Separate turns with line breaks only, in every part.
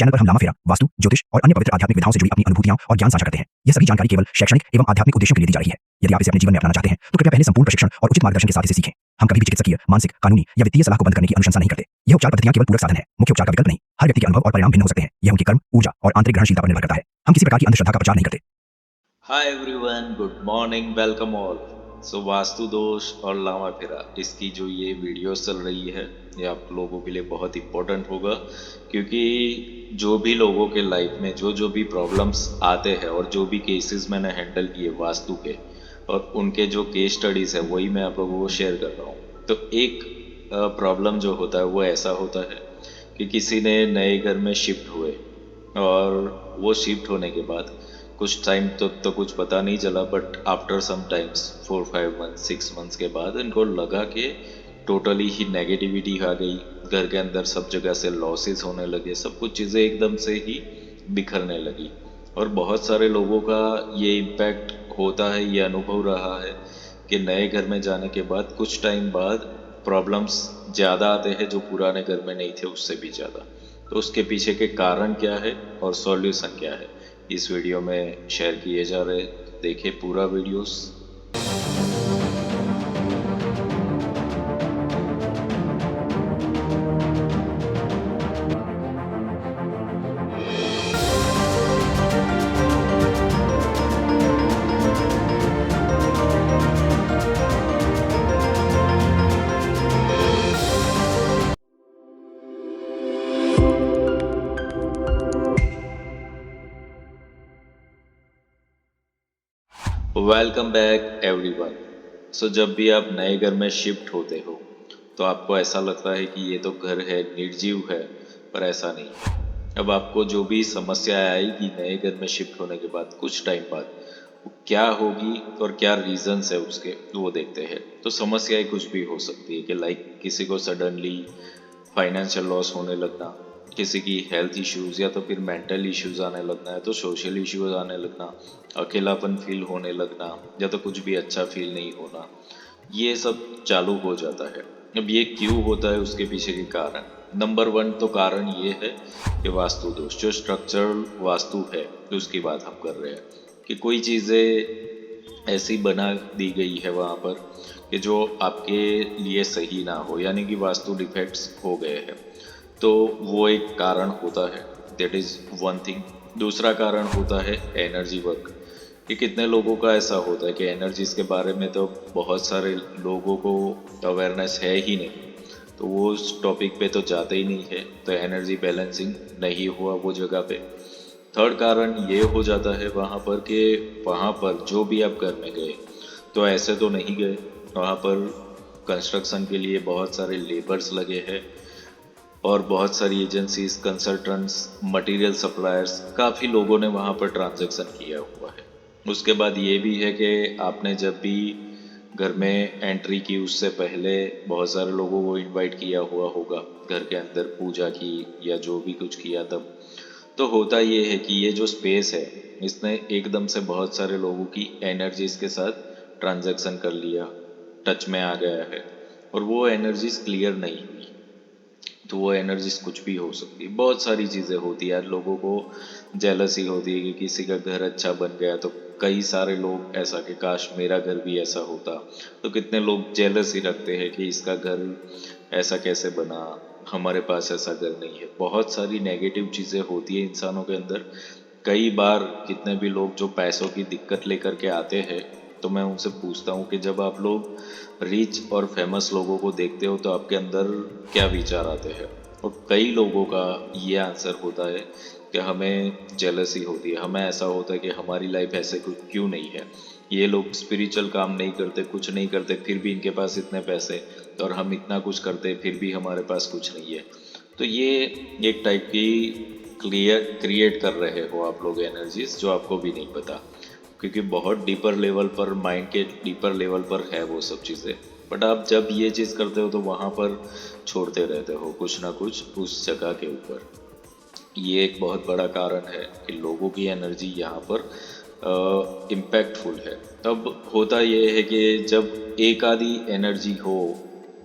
Channel पर हम लामा-फेरा, वास्तु, ज्योतिष और अन्य पवित्र आध्यात्मिक विधाओं से जुड़ी अपनी अनुभूतियां और ज्ञान साझा करते हैं। यह सभी जानकारी केवल शैक्षणिक एवं आध्यात्मिक उद्देश्यों के लिए दी जा रही है। यदि आप इसे अपने जीवन में अपनाना चाहते हैं तो कृपया पहले संपूर्ण प्रशिक्षण और उचित मार्गदर्शन के साथ इसे सीखें। हम कभी भी चिकित्सकीय, मानसिक, कानूनी या वित्तीय सलाह को बंद करने की अनुशंसा नहीं करते। यह उपचार पद्धतियां केवल पूरक साधन है, मुख्य उपचार का विकल्प नहीं। हर व्यक्ति के अनुभव और परिणाम भिन्न हो सकते हैं। यह उनके कर्म, ऊर्जा और आंतरिक ग्रहणशीलता पर निर्भर करता है। हम किसी प्रकार की अंधश्रद्धा का प्रचार नहीं करते।
Hi everyone, good morning, welcome all. So वास्तु दोष और लामा फेरा, इसकी जो ये वीडियोस चल रही है ये आप लोगों के लिए बहुत इम्पोर्टेंट होगा, क्योंकि जो भी लोगों के लाइफ में जो भी प्रॉब्लम्स आते हैं और जो भी केसेस मैंने हैंडल किए वास्तु के, और उनके जो केस स्टडीज़ है वही मैं आप लोगों को शेयर कर रहा हूँ। तो एक प्रॉब्लम जो होता है वो ऐसा होता है कि किसी ने नए घर में शिफ्ट हुए और वो शिफ्ट होने के बाद कुछ टाइम तो कुछ पता नहीं चला, but after some times 4-5 months 6 months के बाद इनको लगा कि टोटली ही नेगेटिविटी आ गई, घर के अंदर सब जगह से लॉसेस होने लगे, सब कुछ चीज़ें एकदम से ही बिखरने लगी। और बहुत सारे लोगों का ये इम्पैक्ट होता है, ये अनुभव रहा है कि नए घर में जाने के बाद कुछ टाइम बाद प्रॉब्लम्स ज़्यादा आते हैं जो पुराने घर में नहीं थे उससे भी ज़्यादा। तो उसके पीछे के कारण क्या है और सॉल्यूशन क्या है, इस वीडियो में शेयर किए जा रहे। देखिए पूरा videos. Welcome back everyone. So जब भी आप नए घर में शिफ्ट होते हो तो आपको ऐसा लगता है कि ये तो घर है, निर्जीव है, पर ऐसा नहीं है। अब आपको जो भी समस्या आएगी नए घर में शिफ्ट होने के बाद कुछ टाइम बाद, वो क्या होगी और क्या रीजंस है उसके, वो देखते हैं। तो समस्याएं कुछ भी हो सकती है कि लाइक किसी को सडनली फाइनेंशियल लॉस होने लगना, किसी की हेल्थ इश्यूज या तो फिर मेंटल इश्यूज आने लगना, है तो सोशल इश्यूज आने लगना, अकेलापन फील होने लगना, या तो कुछ भी अच्छा फील नहीं होना, ये सब चालू हो जाता है। अब ये क्यों होता है, उसके पीछे के कारण नंबर 1 तो कारण ये है कि वास्तु दोष, जो स्ट्रक्चरल वास्तु है उसकी बात हम कर रहे हैं कि कोई चीज़ें ऐसी बना दी गई है वहाँ पर कि जो आपके लिए सही ना हो, यानी कि वास्तु डिफेक्ट्स हो गए हैं। तो वो एक कारण होता है, दैट इज़ वन थिंग। दूसरा कारण होता है एनर्जी वर्क, कि कितने लोगों का ऐसा होता है कि एनर्जीज के बारे में तो बहुत सारे लोगों को अवेयरनेस है ही नहीं, तो वो उस टॉपिक पे तो जाते ही नहीं है, तो एनर्जी बैलेंसिंग नहीं हुआ वो जगह पे। थर्ड कारण ये हो जाता है वहाँ पर कि वहाँ पर जो भी आप घर में गए तो ऐसे तो नहीं गए, वहाँ पर कंस्ट्रक्शन के लिए बहुत सारे लेबर्स लगे हैं और बहुत सारी एजेंसीज, कंसल्टेंट्स, मटेरियल सप्लायर्स, काफ़ी लोगों ने वहाँ पर ट्रांजैक्शन किया हुआ है। उसके बाद ये भी है कि आपने जब भी घर में एंट्री की उससे पहले बहुत सारे लोगों को इनवाइट किया हुआ होगा घर के अंदर, पूजा की या जो भी कुछ किया तब। तो होता ये है कि ये जो स्पेस है इसने एकदम से बहुत सारे लोगों की एनर्जीज के साथ ट्रांजैक्शन कर लिया, टच में आ गया है, और वो एनर्जीज क्लियर नहीं हुई। तो वो एनर्जीज कुछ भी हो सकती है, बहुत सारी चीज़ें होती है। यार लोगों को जेलसी होती है कि किसी का घर अच्छा बन गया, तो कई सारे लोग ऐसा कि काश मेरा घर भी ऐसा होता। तो कितने लोग जेलसी रखते हैं कि इसका घर ऐसा कैसे बना, हमारे पास ऐसा घर नहीं है। बहुत सारी नेगेटिव चीज़ें होती है इंसानों के अंदर। कई बार कितने भी लोग जो पैसों की दिक्कत लेकर के आते हैं, तो मैं उनसे पूछता हूँ कि जब आप लोग रिच और फेमस लोगों को देखते हो तो आपके अंदर क्या विचार आते हैं। और कई लोगों का ये आंसर होता है कि हमें जेलसी होती है, हमें ऐसा होता है कि हमारी लाइफ ऐसे क्यों नहीं है, ये लोग स्पिरिचुअल काम नहीं करते, कुछ नहीं करते, फिर भी इनके पास इतने पैसे, और हम इतना कुछ करते फिर भी हमारे पास कुछ नहीं है। तो ये एक टाइप की क्रिएट कर रहे हो आप लोग एनर्जीज, जो आपको भी नहीं पता, क्योंकि बहुत डीपर लेवल पर, माइंड के डीपर लेवल पर है वो सब चीज़ें। बट आप जब ये चीज़ करते हो तो वहाँ पर छोड़ते रहते हो कुछ ना कुछ उस जगह के ऊपर। ये एक बहुत बड़ा कारण है कि लोगों की एनर्जी यहाँ पर इम्पैक्टफुल है। तब होता ये है कि जब एक आधी एनर्जी हो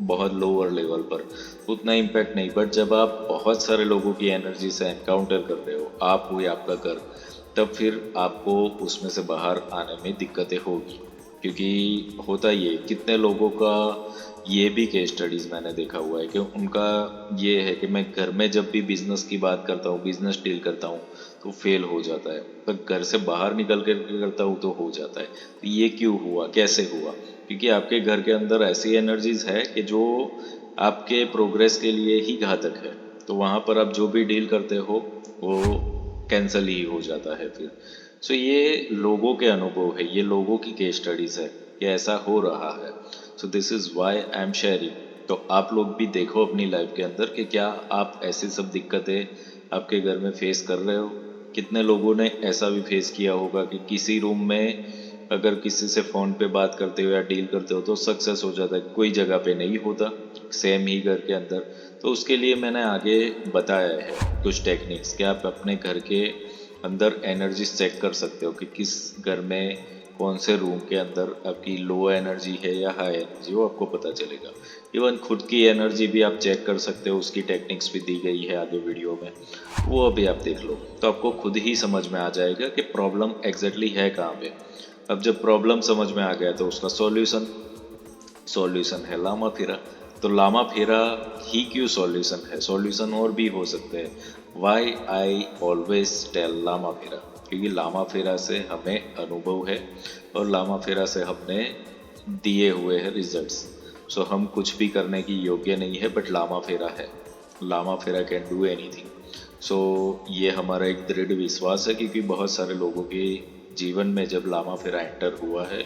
बहुत लोअर लेवल पर, उतना इम्पैक्ट नहीं। बट जब आप बहुत सारे लोगों की एनर्जी से एनकाउंटर कर रहे हो, आप हो या आपका घर, तब फिर आपको उसमें से बाहर आने में दिक्कतें होगी। क्योंकि होता ये कितने लोगों का ये भी केस स्टडीज़ मैंने देखा हुआ है कि उनका ये है कि मैं घर में जब भी बिजनेस की बात करता हूँ, बिजनेस डील करता हूँ, तो फेल हो जाता है, पर घर से बाहर निकल कर करता हूँ तो हो जाता है। तो ये क्यों हुआ, कैसे हुआ? क्योंकि आपके घर के अंदर ऐसी एनर्जीज है कि जो आपके प्रोग्रेस के लिए ही घातक है। तो वहाँ पर आप जो भी डील करते हो वो कैंसिल ही हो जाता है फिर। सो ये लोगों के अनुभव है, ये लोगों की केस स्टडीज़ है कि ऐसा हो रहा है। So this is why I am sharing. तो आप लोग भी देखो अपनी लाइफ के अंदर कि क्या आप ऐसी सब दिक्कतें आपके घर में फेस कर रहे हो। कितने लोगों ने ऐसा भी फेस किया होगा कि किसी रूम में अगर किसी से फ़ोन पे बात करते हो या डील करते हो तो सक्सेस हो जाता है, कोई जगह पे नहीं होता, सेम ही घर के अंदर। तो उसके लिए मैंने आगे बताया है कुछ टेक्निक्स कि आप अपने घर के अंदर एनर्जी चेक कर सकते हो कि किस घर में कौन से रूम के अंदर आपकी लो एनर्जी है या हाई एनर्जी, वो आपको पता चलेगा। इवन खुद की एनर्जी भी आप चेक कर सकते हो, उसकी टेक्निक्स भी दी गई है आगे वीडियो में, वो अभी आप देख लो तो आपको खुद ही समझ में आ जाएगा कि प्रॉब्लम एग्जैक्टली है कहाँ पे। अब जब प्रॉब्लम समझ में आ गया तो उसका सॉल्यूशन है लामा फेरा। तो लामा फेरा ही क्यों सॉल्यूशन है, सॉल्यूशन और भी हो सकते हैं। वाई आई ऑलवेज टेल लामा फेरा, क्योंकि लामा फेरा से हमें अनुभव है और लामा फेरा से हमने दिए हुए हैं रिजल्ट्स। सो हम कुछ भी करने की योग्य नहीं है, बट लामा फेरा है, लामा फेरा कैन डू एनीथिंग। सो ये हमारा एक दृढ़ विश्वास है, क्योंकि बहुत सारे लोगों के जीवन में जब लामा फेरा एंटर हुआ है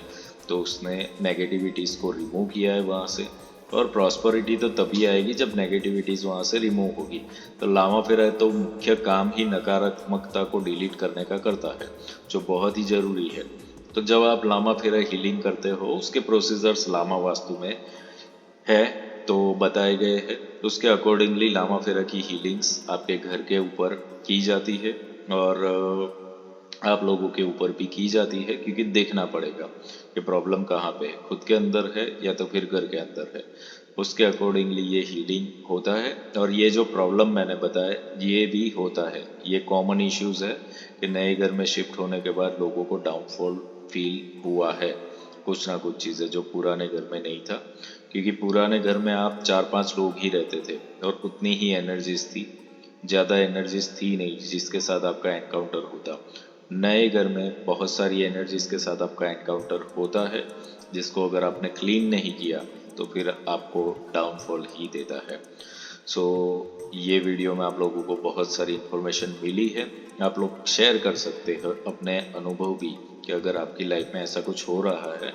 तो उसने नेगेटिविटीज़ को रिमूव किया है वहाँ से। और प्रॉस्पेरिटी तो तभी आएगी जब नेगेटिविटीज़ वहाँ से रिमूव होगी। तो लामा फेरा तो मुख्य काम ही नकारात्मकता को डिलीट करने का करता है, जो बहुत ही ज़रूरी है। तो जब आप लामा फेरा हीलिंग करते हो, उसके प्रोसीजर्स लामा वास्तु में है तो बताए गए हैं, उसके अकॉर्डिंगली लामा फेरा की हीलिंग्स आपके घर के ऊपर की जाती है और आप लोगों के ऊपर भी की जाती है, क्योंकि देखना पड़ेगा कि प्रॉब्लम कहाँ पे है, खुद के अंदर है या तो फिर घर के अंदर है। उसके अकॉर्डिंगली ये हीलिंग होता है। और ये जो प्रॉब्लम मैंने बताया ये भी होता है, ये कॉमन इश्यूज़ है कि नए घर में शिफ्ट होने के बाद लोगों को डाउनफॉल फील हुआ है, कुछ ना कुछ चीज़ें जो पुराने घर में नहीं था। क्योंकि पुराने घर में आप 4-5 लोग ही रहते थे और उतनी ही एनर्जीज थी, ज़्यादा एनर्जीज थी नहीं जिसके साथ आपका एनकाउंटर होता। नए घर में बहुत सारी एनर्जीज के साथ आपका एनकाउंटर होता है, जिसको अगर आपने क्लीन नहीं किया तो फिर आपको डाउनफॉल ही देता है। सो ये वीडियो में आप लोगों को बहुत सारी इन्फॉर्मेशन मिली है, आप लोग शेयर कर सकते हो अपने अनुभव भी कि अगर आपकी लाइफ में ऐसा कुछ हो रहा है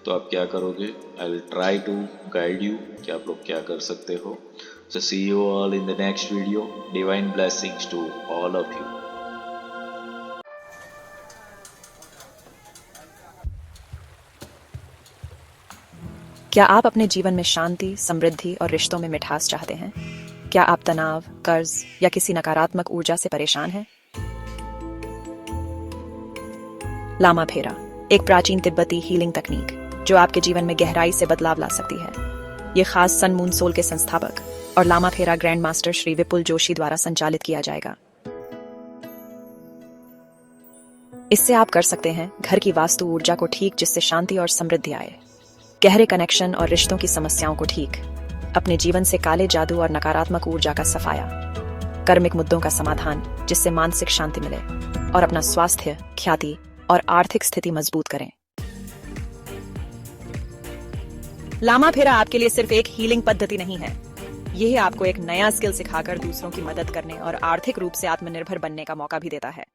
तो आप क्या करोगे। I will try to guide you कि आप लोग क्या कर सकते हो। So see you all in the next video. Divine blessings to all of you.
क्या आप अपने जीवन में शांति, समृद्धि और रिश्तों में मिठास चाहते हैं? क्या आप तनाव, कर्ज या किसी नकारात्मक ऊर्जा से परेशान हैं? लामा फेरा एक प्राचीन तिब्बती हीलिंग तकनीक जो आपके जीवन में गहराई से बदलाव ला सकती है। ये खास सन मून सोल के संस्थापक और लामा फेरा ग्रैंड मास्टर श्री विपुल जोशी द्वारा संचालित किया जाएगा। इससे आप कर सकते हैं घर की वास्तु ऊर्जा को ठीक, जिससे शांति और समृद्धि आए, गहरे कनेक्शन और रिश्तों की समस्याओं को ठीक, अपने जीवन से काले जादू और नकारात्मक ऊर्जा का सफाया, कर्मिक मुद्दों का समाधान जिससे मानसिक शांति मिले, और अपना स्वास्थ्य, ख्याति और आर्थिक स्थिति मजबूत करें। लामा फेरा आपके लिए सिर्फ एक हीलिंग पद्धति नहीं है, यह आपको एक नया स्किल सिखाकर दूसरों की मदद करने और आर्थिक रूप से आत्मनिर्भर बनने का मौका भी देता है।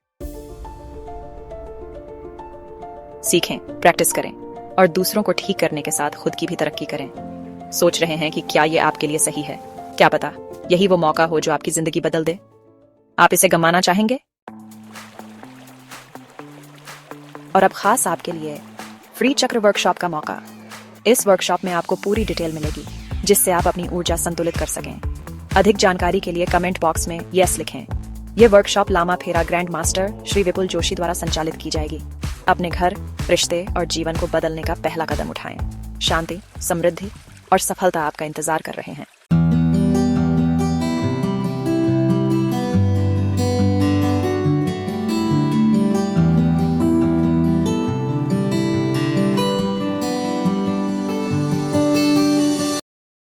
सीखें, प्रैक्टिस करें और दूसरों को ठीक करने के साथ खुद की भी तरक्की करें। सोच रहे हैं कि क्या ये आपके लिए सही है? क्या पता यही वो मौका हो जो आपकी जिंदगी बदल दे। आप इसे गंवाना चाहेंगे? और अब खास आपके लिए फ्री चक्र वर्कशॉप का मौका। इस वर्कशॉप में आपको पूरी डिटेल मिलेगी जिससे आप अपनी ऊर्जा संतुलित कर सकें। अधिक जानकारी के लिए कमेंट बॉक्स में यस लिखें। यह वर्कशॉप लामा फेरा ग्रैंड मास्टर श्री विपुल जोशी द्वारा संचालित की जाएगी। अपने घर, रिश्ते और जीवन को बदलने का पहला कदम उठाएं। शांति, समृद्धि और सफलता आपका इंतजार कर रहे हैं।